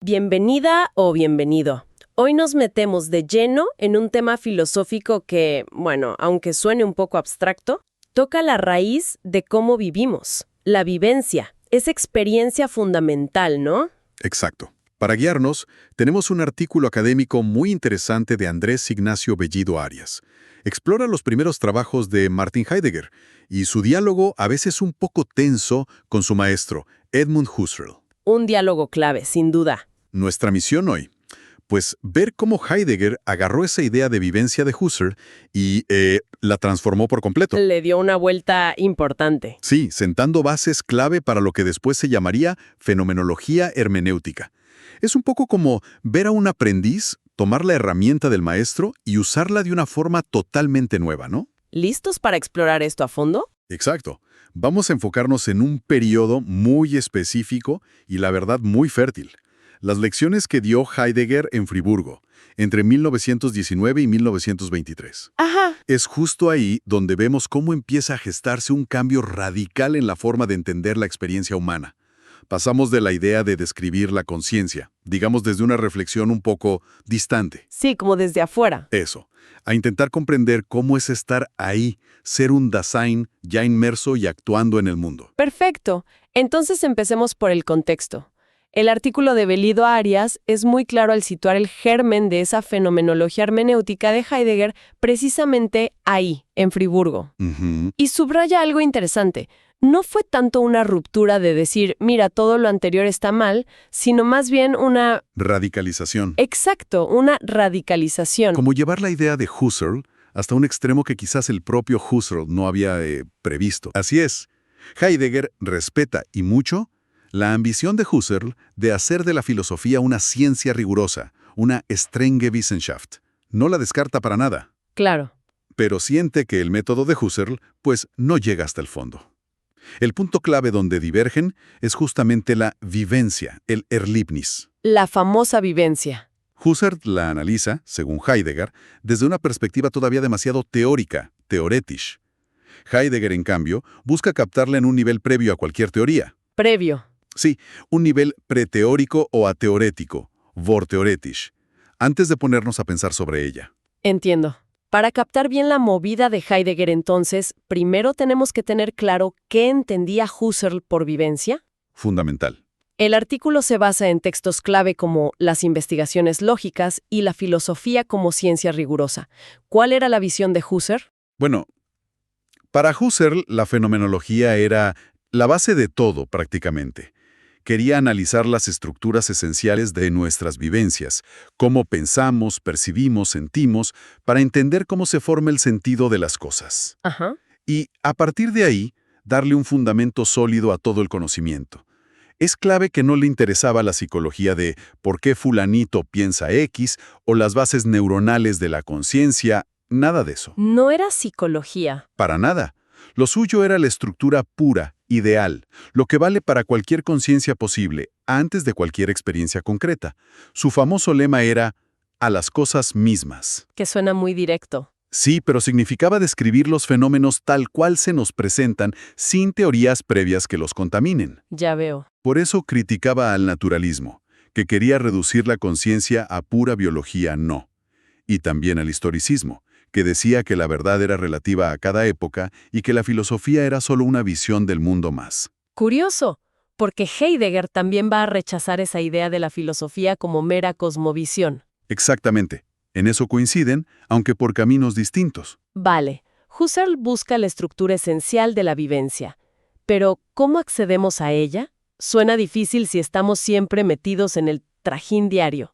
Bienvenida o bienvenido. Hoy nos metemos de lleno en un tema filosófico que, bueno, aunque suene un poco abstracto, toca la raíz de cómo vivimos. La vivencia, esa experiencia fundamental, ¿no? Exacto. Para guiarnos, tenemos un artículo académico muy interesante de Andrés Ignacio Bellido Arias. Explora los primeros trabajos de Martin Heidegger y su diálogo, a veces un poco tenso, con su maestro, Edmund Husserl. Un diálogo clave, sin duda. Nuestra misión hoy, pues ver cómo Heidegger agarró esa idea de vivencia de Husserl y la transformó por completo. Le dio una vuelta importante. Sí, sentando bases clave para lo que después se llamaría fenomenología hermenéutica. Es un poco como ver a un aprendiz tomar la herramienta del maestro y usarla de una forma totalmente nueva, ¿no? ¿Listos para explorar esto a fondo? Exacto. Vamos a enfocarnos en un periodo muy específico y, la verdad, muy fértil. Las lecciones que dio Heidegger en Friburgo, entre 1919 y 1923. Ajá. Es justo ahí donde vemos cómo empieza a gestarse un cambio radical en la forma de entender la experiencia humana. Pasamos de la idea de describir la conciencia, digamos desde una reflexión un poco distante. Sí, como desde afuera. Eso, a intentar comprender cómo es estar ahí, ser un Dasein ya inmerso y actuando en el mundo. Perfecto. Entonces empecemos por el contexto. El artículo de Bellido Arias es muy claro al situar el germen de esa fenomenología hermenéutica de Heidegger precisamente ahí, en Friburgo. Y subraya algo interesante. No fue tanto una ruptura de decir, mira, todo lo anterior está mal, sino más bien una... Radicalización. Exacto, una radicalización. Como llevar la idea de Husserl hasta un extremo que quizás el propio Husserl no había previsto. Así es, Heidegger respeta y mucho la ambición de Husserl de hacer de la filosofía una ciencia rigurosa, una strenge Wissenschaft. No la descarta para nada. Claro. Pero siente que el método de Husserl, pues, no llega hasta el fondo. El punto clave donde divergen es justamente la vivencia, el Erlebnis. La famosa vivencia. Husserl la analiza, según Heidegger, desde una perspectiva todavía demasiado teórica, theoretisch. Heidegger, en cambio, busca captarla en un nivel previo a cualquier teoría. Previo. Sí, un nivel preteórico o ateorético, vortheoretisch, antes de ponernos a pensar sobre ella. Entiendo. Para captar bien la movida de Heidegger, entonces, primero tenemos que tener claro qué entendía Husserl por vivencia. Fundamental. El artículo se basa en textos clave como las investigaciones lógicas y la filosofía como ciencia rigurosa. ¿Cuál era la visión de Husserl? Bueno, para Husserl la fenomenología era la base de todo prácticamente. Quería analizar las estructuras esenciales de nuestras vivencias, cómo pensamos, percibimos, sentimos, para entender cómo se forma el sentido de las cosas. Ajá. Y, a partir de ahí, darle un fundamento sólido a todo el conocimiento. Es clave que no le interesaba la psicología de por qué fulanito piensa X o las bases neuronales de la conciencia, nada de eso. No era psicología. Para nada. Lo suyo era la estructura pura, ideal, lo que vale para cualquier conciencia posible, antes de cualquier experiencia concreta. Su famoso lema era, a las cosas mismas. Que suena muy directo. Sí, pero significaba describir los fenómenos tal cual se nos presentan, sin teorías previas que los contaminen. Ya veo. Por eso criticaba al naturalismo, que quería reducir la conciencia a pura biología no. Y también al historicismo, que decía que la verdad era relativa a cada época y que la filosofía era solo una visión del mundo más. Curioso, porque Heidegger también va a rechazar esa idea de la filosofía como mera cosmovisión. Exactamente. En eso coinciden, aunque por caminos distintos. Vale, Husserl busca la estructura esencial de la vivencia. Pero, ¿cómo accedemos a ella? Suena difícil si estamos siempre metidos en el trajín diario.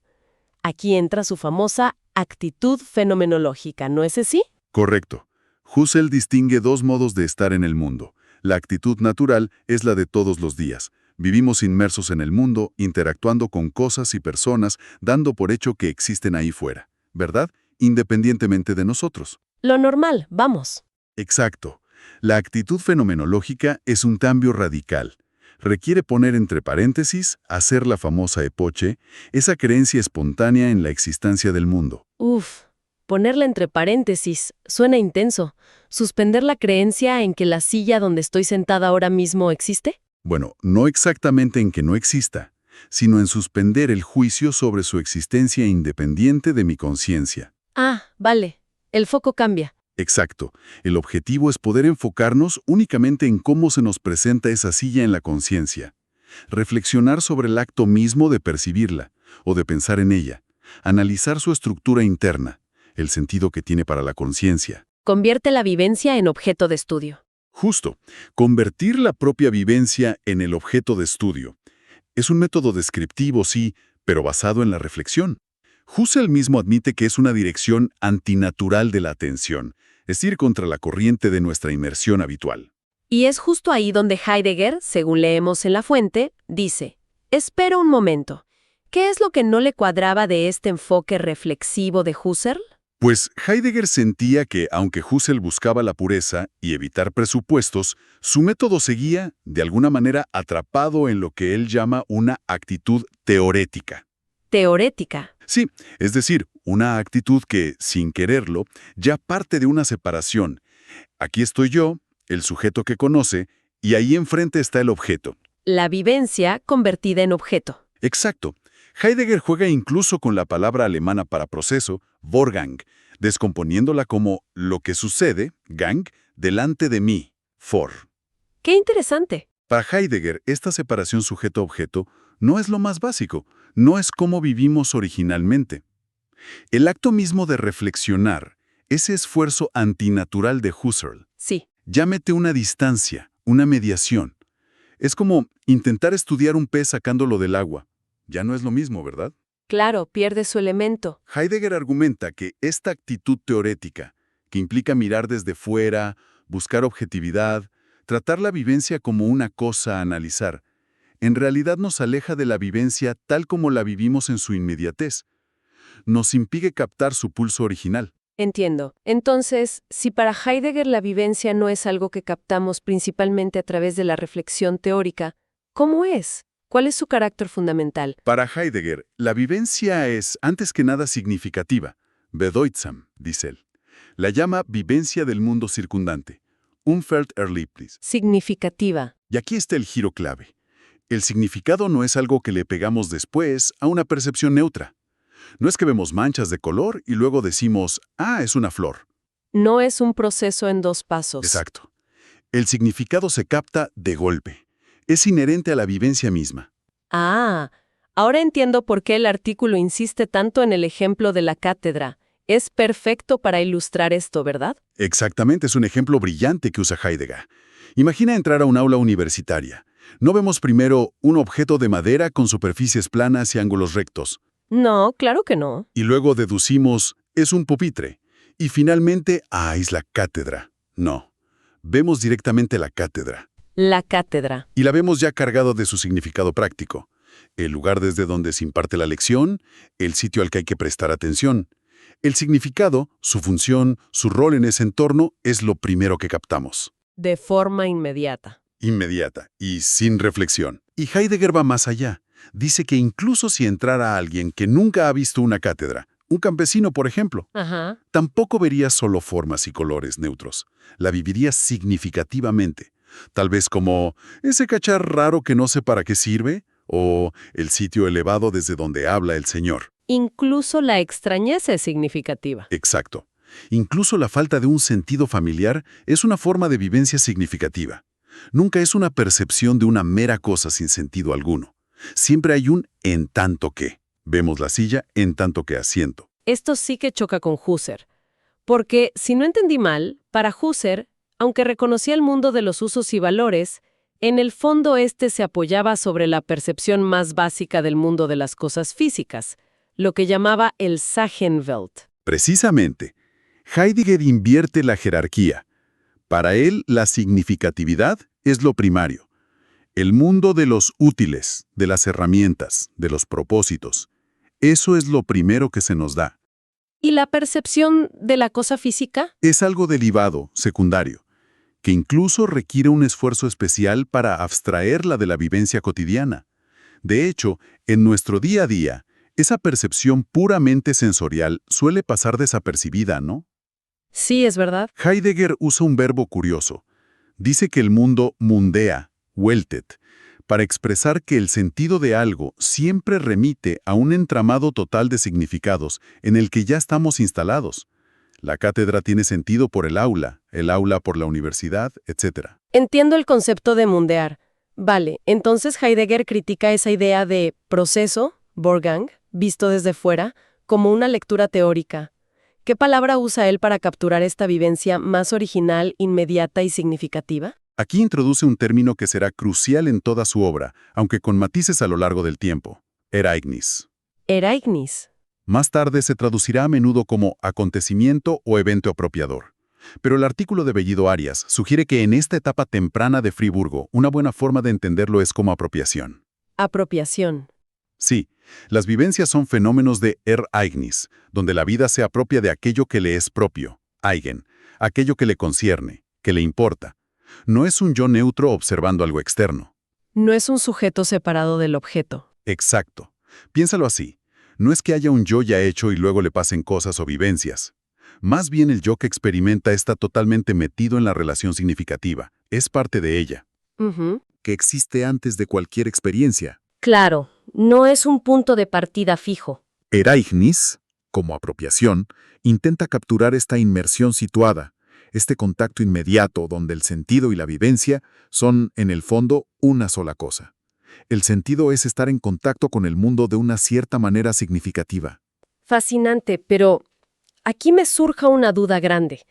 Aquí entra su famosa actitud fenomenológica, ¿no es así? Correcto. Husserl distingue dos modos de estar en el mundo. La actitud natural es la de todos los días. Vivimos inmersos en el mundo, interactuando con cosas y personas, dando por hecho que existen ahí fuera, ¿verdad? Independientemente de nosotros. Lo normal, vamos. Exacto. La actitud fenomenológica es un cambio radical. Requiere poner entre paréntesis, hacer la famosa epoche, esa creencia espontánea en la existencia del mundo. Uf, ponerla entre paréntesis, suena intenso. ¿Suspender la creencia en que la silla donde estoy sentada ahora mismo existe? Bueno, no exactamente en que no exista. sino en suspender el juicio sobre su existencia independiente de mi conciencia. Ah, vale. El foco cambia. Exacto. El objetivo es poder enfocarnos únicamente en cómo se nos presenta esa silla en la conciencia. Reflexionar sobre el acto mismo de percibirla, o de pensar en ella. Analizar su estructura interna, el sentido que tiene para la conciencia. Convierte la vivencia en objeto de estudio. Justo, convertir la propia vivencia en el objeto de estudio. Es un método descriptivo, sí, pero basado en la reflexión. Husserl mismo admite que es una dirección antinatural de la atención, es ir contra la corriente de nuestra inmersión habitual. Y es justo ahí donde Heidegger, según leemos en la fuente, dice, espera un momento, ¿qué es lo que no le cuadraba de este enfoque reflexivo de Husserl? Pues Heidegger sentía que, aunque Husserl buscaba la pureza y evitar presupuestos, su método seguía, de alguna manera, atrapado en lo que él llama una actitud teorética. Teorética. Sí, es decir, una actitud que, sin quererlo, ya parte de una separación. Aquí estoy yo, el sujeto que conoce, y ahí enfrente está el objeto. La vivencia convertida en objeto. Exacto. Heidegger juega incluso con la palabra alemana para proceso, Vorgang, descomponiéndola como lo que sucede, Gang, delante de mí, For. ¡Qué interesante! Para Heidegger, esta separación sujeto-objeto no es lo más básico, no es cómo vivimos originalmente. El acto mismo de reflexionar, ese esfuerzo antinatural de Husserl, Sí. ya mete una distancia, una mediación. Es como intentar estudiar un pez sacándolo del agua. Ya no es lo mismo, ¿verdad? Claro, pierde su elemento. Heidegger argumenta que esta actitud teorética, que implica mirar desde fuera, buscar objetividad, tratar la vivencia como una cosa a analizar, en realidad nos aleja de la vivencia tal como la vivimos en su inmediatez. Nos impide captar su pulso original. Entiendo. Entonces, si para Heidegger la vivencia no es algo que captamos principalmente a través de la reflexión teórica, ¿cómo es? ¿Cuál es su carácter fundamental? Para Heidegger, la vivencia es, antes que nada, significativa. Bedeutsam, dice él. La llama vivencia del mundo circundante. Umfelderlebnis. Significativa. Y aquí está el giro clave. El significado no es algo que le pegamos después a una percepción neutra. No es que vemos manchas de color y luego decimos, ah, es una flor. No es un proceso en dos pasos. Exacto. El significado se capta de golpe. Es inherente a la vivencia misma. Ah, ahora entiendo por qué el artículo insiste tanto en el ejemplo de la cátedra. Es perfecto para ilustrar esto, ¿verdad? Exactamente, es un ejemplo brillante que usa Heidegger. Imagina entrar a un aula universitaria. No vemos primero un objeto de madera con superficies planas y ángulos rectos. No, claro que no. Y luego deducimos, es un pupitre. Y finalmente, es la cátedra. No, vemos directamente la cátedra. La cátedra. Y la vemos ya cargado de su significado práctico. El lugar desde donde se imparte la lección, el sitio al que hay que prestar atención. El significado, su función, su rol en ese entorno es lo primero que captamos. De forma inmediata. Inmediata y sin reflexión. Y Heidegger va más allá. Dice que incluso si entrara alguien que nunca ha visto una cátedra, un campesino, por ejemplo, Ajá. tampoco vería solo formas y colores neutros. La viviría significativamente. Tal vez como ese cachar raro que no sé para qué sirve, o el sitio elevado desde donde habla el Señor. Incluso la extrañeza es significativa. Exacto. Incluso la falta de un sentido familiar es una forma de vivencia significativa. Nunca es una percepción de una mera cosa sin sentido alguno. Siempre hay un en tanto que. Vemos la silla en tanto que asiento. Esto sí que choca con Husserl. Porque, si no entendí mal, para Husserl, aunque reconocía el mundo de los usos y valores, en el fondo este se apoyaba sobre la percepción más básica del mundo de las cosas físicas, lo que llamaba el Sachenwelt. Precisamente, Heidegger invierte la jerarquía. Para él, la significatividad es lo primario. El mundo de los útiles, de las herramientas, de los propósitos. Eso es lo primero que se nos da. ¿Y la percepción de la cosa física? Es algo derivado, secundario, que incluso requiere un esfuerzo especial para abstraerla de la vivencia cotidiana. De hecho, en nuestro día a día, esa percepción puramente sensorial suele pasar desapercibida, ¿no? Sí, es verdad. Heidegger usa un verbo curioso. Dice que el mundo mundea, weltet, para expresar que el sentido de algo siempre remite a un entramado total de significados en el que ya estamos instalados. La cátedra tiene sentido por el aula por la universidad, etc. Entiendo el concepto de mundear. Vale, entonces Heidegger critica esa idea de proceso, Vorgang, visto desde fuera, como una lectura teórica. ¿Qué palabra usa él para capturar esta vivencia más original, inmediata y significativa? Aquí introduce un término que será crucial en toda su obra, aunque con matices a lo largo del tiempo: ereignis. Ereignis. Más tarde se traducirá a menudo como acontecimiento o evento apropiador. Pero el artículo de Bellido Arias sugiere que en esta etapa temprana de Friburgo, una buena forma de entenderlo es como apropiación. Apropiación. Sí, las vivencias son fenómenos de ereignis, donde la vida se apropia de aquello que le es propio, eigen, aquello que le concierne, que le importa. No es un yo neutro observando algo externo. No es un sujeto separado del objeto. Exacto. Piénsalo así. No es que haya un yo ya hecho y luego le pasen cosas o vivencias. Más bien el yo que experimenta está totalmente metido en la relación significativa. Es parte de ella. Que existe antes de cualquier experiencia. Claro, no es un punto de partida fijo. Ereignis, como apropiación, intenta capturar esta inmersión situada, este contacto inmediato donde el sentido y la vivencia son, en el fondo, una sola cosa. El sentido es estar en contacto con el mundo de una cierta manera significativa. Fascinante, pero aquí me surja una duda grande.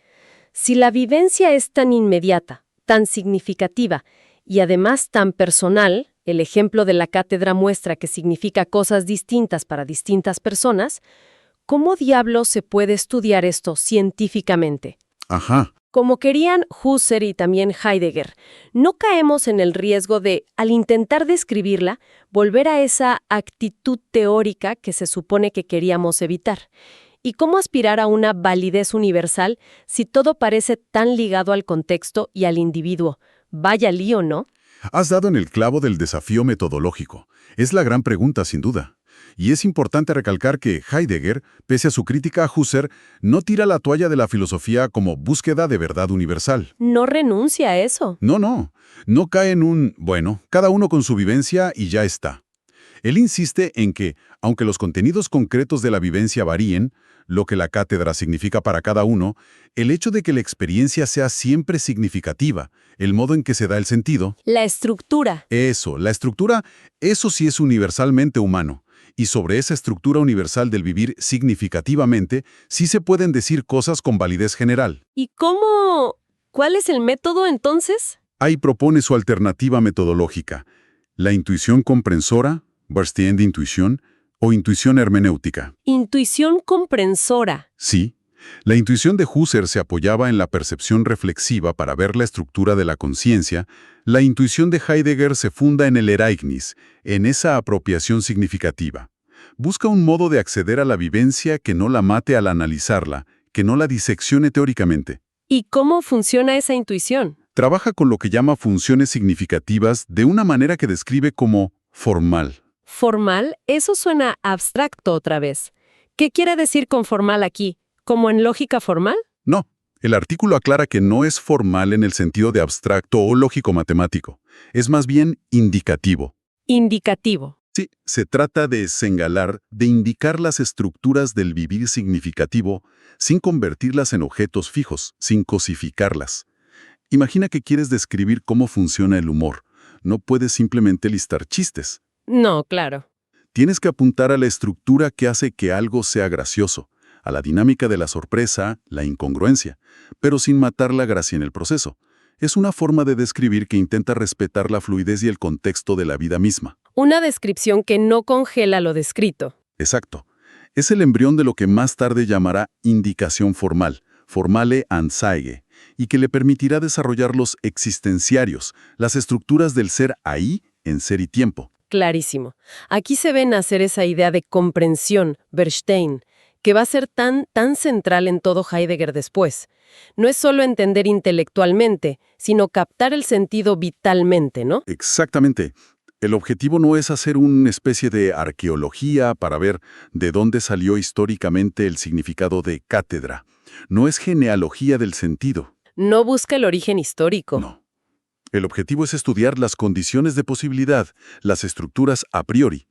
Si la vivencia es tan inmediata, tan significativa y además tan personal, el ejemplo de la cátedra muestra que significa cosas distintas para distintas personas, ¿cómo diablos se puede estudiar esto científicamente? Ajá. Como querían Husserl y también Heidegger, no caemos en el riesgo de, al intentar describirla, volver a esa actitud teórica que se supone que queríamos evitar. ¿Y cómo aspirar a una validez universal si todo parece tan ligado al contexto y al individuo? Vaya lío, ¿no? Has dado en el clavo del desafío metodológico. Es la gran pregunta, sin duda. Y es importante recalcar que Heidegger, pese a su crítica a Husserl, no tira la toalla de la filosofía como búsqueda de verdad universal. No renuncia a eso. No cae en un, bueno, cada uno con su vivencia y ya está. Él insiste en que, aunque los contenidos concretos de la vivencia varíen, lo que la cátedra significa para cada uno, el hecho de que la experiencia sea siempre significativa, el modo en que se da el sentido. La estructura. La estructura, eso sí es universalmente humano. Y sobre esa estructura universal del vivir significativamente, sí se pueden decir cosas con validez general. ¿Y cómo? ¿Cuál es el método entonces? Ahí propone su alternativa metodológica: la intuición comprensora, verstehende Intuition, o intuición hermenéutica. Intuición comprensora. Sí. La intuición de Husserl se apoyaba en la percepción reflexiva para ver la estructura de la conciencia. La intuición de Heidegger se funda en el Ereignis, en esa apropiación significativa. Busca un modo de acceder a la vivencia que no la mate al analizarla, que no la diseccione teóricamente. ¿Y cómo funciona esa intuición? Trabaja con lo que llama funciones significativas de una manera que describe como formal. ¿Formal? Eso suena abstracto otra vez. ¿Qué quiere decir con formal aquí? ¿Como en lógica formal? No. El artículo aclara que no es formal en el sentido de abstracto o lógico-matemático. Es más bien indicativo. Indicativo. Sí, se trata de señalar, de indicar las estructuras del vivir significativo sin convertirlas en objetos fijos, sin cosificarlas. Imagina que quieres describir cómo funciona el humor. No puedes simplemente listar chistes. No, claro. Tienes que apuntar a la estructura que hace que algo sea gracioso, a la dinámica de la sorpresa, la incongruencia, pero sin matar la gracia en el proceso. Es una forma de describir que intenta respetar la fluidez y el contexto de la vida misma. Una descripción que no congela lo descrito. Exacto. Es el embrión de lo que más tarde llamará indicación formal, formale Anzeige, y que le permitirá desarrollar los existenciarios, las estructuras del ser ahí en ser y tiempo. Clarísimo. Aquí se ve nacer esa idea de comprensión, Verstehen, que va a ser tan central en todo Heidegger después. No es solo entender intelectualmente, sino captar el sentido vitalmente, ¿no? Exactamente. El objetivo no es hacer una especie de arqueología para ver de dónde salió históricamente el significado de cátedra. No es genealogía del sentido. No busca el origen histórico. No. El objetivo es estudiar las condiciones de posibilidad, las estructuras a priori,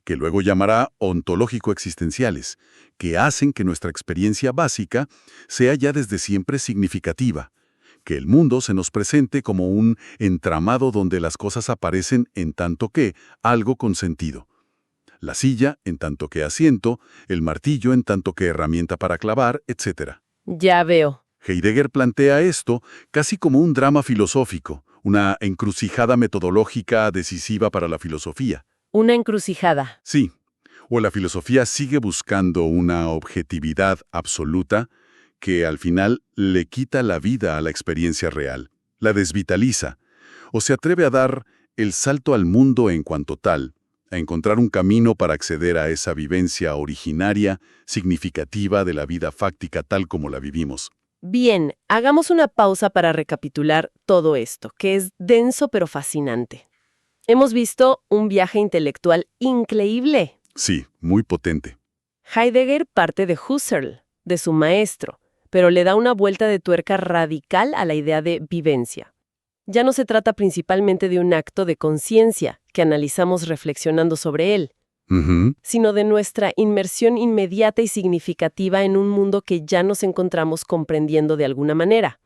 que luego llamará ontológico-existenciales, que hacen que nuestra experiencia básica sea ya desde siempre significativa, que el mundo se nos presente como un entramado donde las cosas aparecen en tanto que algo con sentido. La silla en tanto que asiento, el martillo en tanto que herramienta para clavar, etc. Ya veo. Heidegger plantea esto casi como un drama filosófico, una encrucijada metodológica decisiva para la filosofía. Una encrucijada. Sí, o la filosofía sigue buscando una objetividad absoluta que al final le quita la vida a la experiencia real, la desvitaliza, o se atreve a dar el salto al mundo en cuanto tal, a encontrar un camino para acceder a esa vivencia originaria, significativa de la vida fáctica tal como la vivimos. Bien, hagamos una pausa para recapitular todo esto, que es denso pero fascinante. Hemos visto un viaje intelectual increíble. Sí, muy potente. Heidegger parte de Husserl, de su maestro, pero le da una vuelta de tuerca radical a la idea de vivencia. Ya no se trata principalmente de un acto de conciencia que analizamos reflexionando sobre él, sino de nuestra inmersión inmediata y significativa en un mundo que ya nos encontramos comprendiendo de alguna manera.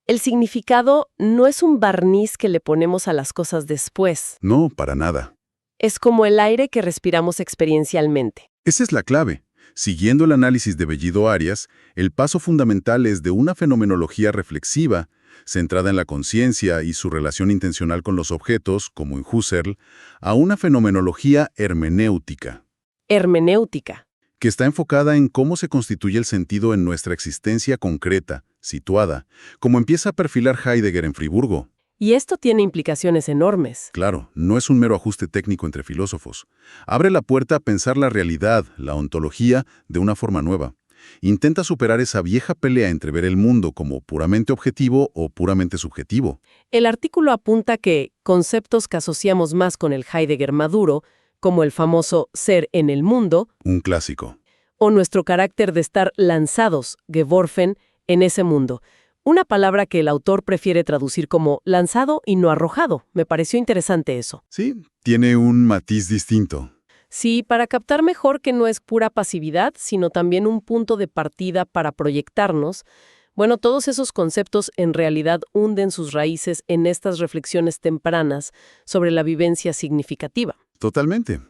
El significado no es un barniz que le ponemos a las cosas después. No, para nada. Es como el aire que respiramos experiencialmente. Esa es la clave. Siguiendo el análisis de Bellido Arias, el paso fundamental es de una fenomenología reflexiva, centrada en la conciencia y su relación intencional con los objetos, como en Husserl, a una fenomenología hermenéutica, Hermenéutica. que está enfocada en cómo se constituye el sentido en nuestra existencia concreta, situada, como empieza a perfilar Heidegger en Friburgo. Y esto tiene implicaciones enormes. Claro, no es un mero ajuste técnico entre filósofos. Abre la puerta a pensar la realidad, la ontología, de una forma nueva. Intenta superar esa vieja pelea entre ver el mundo como puramente objetivo o puramente subjetivo. El artículo apunta que conceptos que asociamos más con el Heidegger maduro, como el famoso ser en el mundo, Un clásico. o nuestro carácter de estar lanzados, geworfen, en ese mundo. Una palabra que el autor prefiere traducir como lanzado y no arrojado. Me pareció interesante eso. Sí, tiene un matiz distinto. Sí, para captar mejor que no es pura pasividad, sino también un punto de partida para proyectarnos. Bueno, todos esos conceptos en realidad hunden sus raíces en estas reflexiones tempranas sobre la vivencia significativa. Totalmente.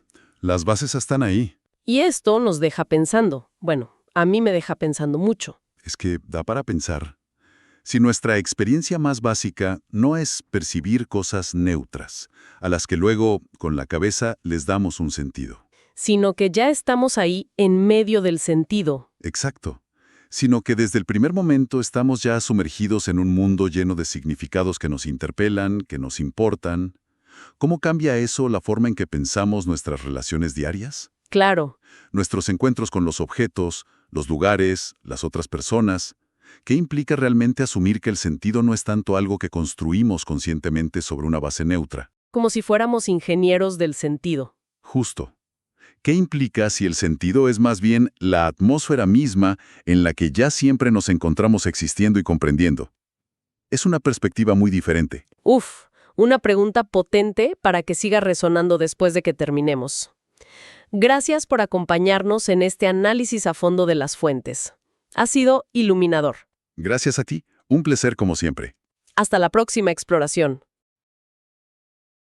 Las bases están ahí. Y esto nos deja pensando. Bueno, a mí me deja pensando mucho. Es que da para pensar. Si nuestra experiencia más básica no es percibir cosas neutras, a las que luego, con la cabeza, les damos un sentido. Sino que ya estamos ahí en medio del sentido. Exacto. Sino que desde el primer momento estamos ya sumergidos en un mundo lleno de significados que nos interpelan, que nos importan. ¿Cómo cambia eso la forma en que pensamos nuestras relaciones diarias? Claro. Nuestros encuentros con los objetos, los lugares, las otras personas. ¿Qué implica realmente asumir que el sentido no es tanto algo que construimos conscientemente sobre una base neutra? Como si fuéramos ingenieros del sentido. Justo. ¿Qué implica si el sentido es más bien la atmósfera misma en la que ya siempre nos encontramos existiendo y comprendiendo? Es una perspectiva muy diferente. Uf, una pregunta potente para que siga resonando después de que terminemos. Gracias por acompañarnos en este análisis a fondo de las fuentes. Ha sido iluminador. Gracias a ti. Un placer como siempre. Hasta la próxima exploración.